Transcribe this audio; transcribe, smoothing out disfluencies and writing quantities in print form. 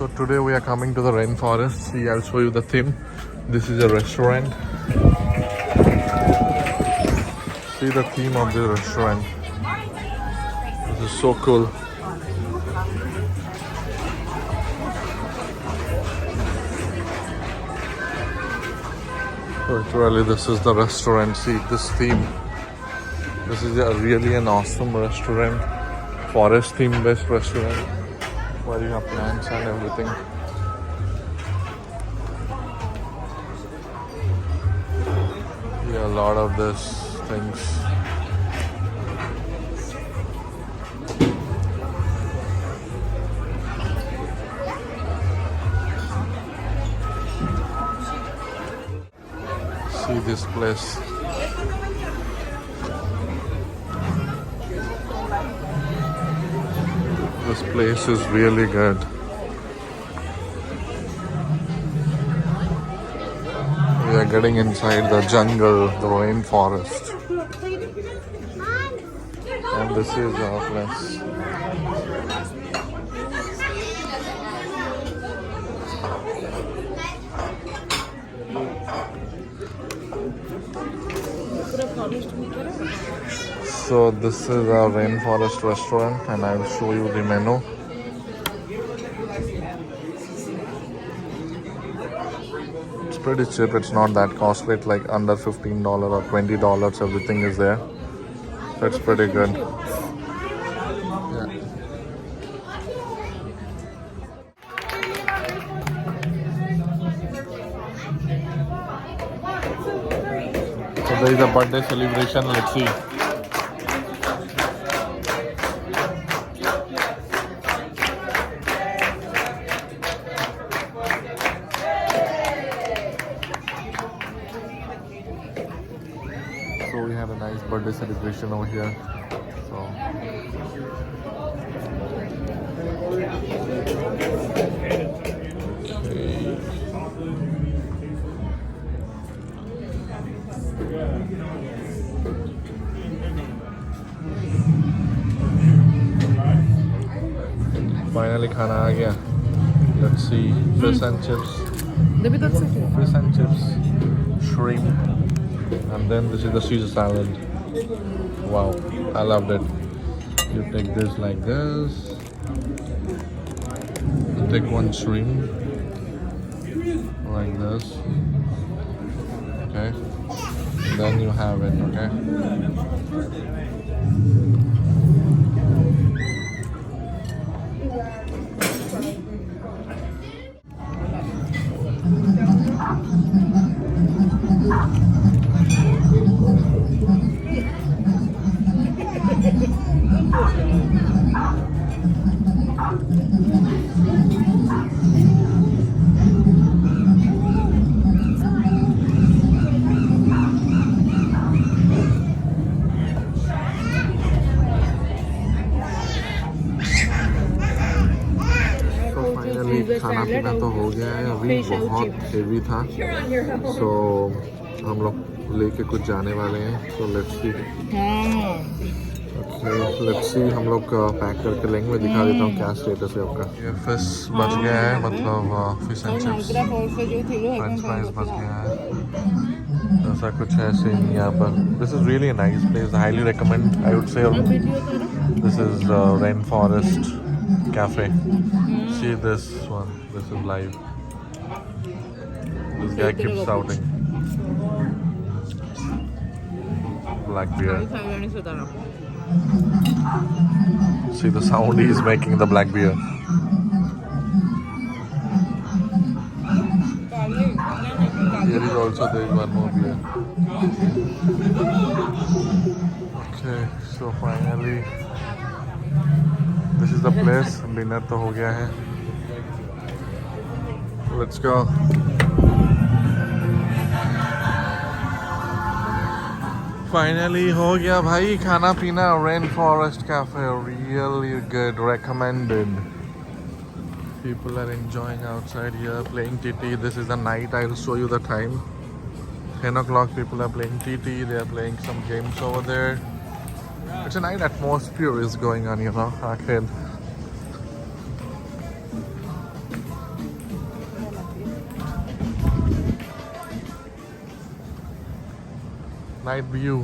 So today we are coming to the rainforest. See, I'll show you the theme. This is a restaurant. See the theme of the restaurant. This is so cool. Literally, this is the restaurant. See this theme. This is really an awesome restaurant. Forest theme based restaurant. Where you have plants and everything. Yeah, a lot of these things. See this place. This place is really good. We are getting inside the jungle, the rainforest. And this is our place. So this is our rainforest restaurant and I will show you the menu. It's pretty cheap, it's not that costly, it's like under $15 or $20, everything is there. So it's pretty good. Yeah. So there is a birthday celebration, let's see. So we had a nice birthday celebration over here. So finally खाना आ गया. Let's see. Fish and chips. Fish and chips. Shrimp. And then this is the Caesar salad. Wow, I loved it. You take this like this. You take one shrimp like this. Okay. And then you have it, okay? खाना पीना तो हो गया है अभी बहुत heavy था सो हम लोग लेके कुछ जाने वाले हैं so let's see let's see हम लोग पैक करके लेंगे मैं दिखा देता हूँ क्या स्टेटस है आपका ये फिश बच गया है मतलब fish and chips French fries बच गया है ऐसा कुछ है सीन यहाँ पर this is really nice place highly recommend I would say this is rainforest Cafe. See this one. This is live. This guy keeps shouting. Black beer. See the sound he is making the black beer. Here is also there is one more beer. Okay, so finally. This is the place. Dinner तो हो गया है. Let's go. Finally हो गया भाई खाना पीना. Rainforest Cafe, really good, recommended. People are enjoying outside here, playing TT. This is the night. I'll show you the time. 10 o'clock. People are playing TT. They are playing some games over there. It's a night atmosphere is going on, you know. Arcade. Night view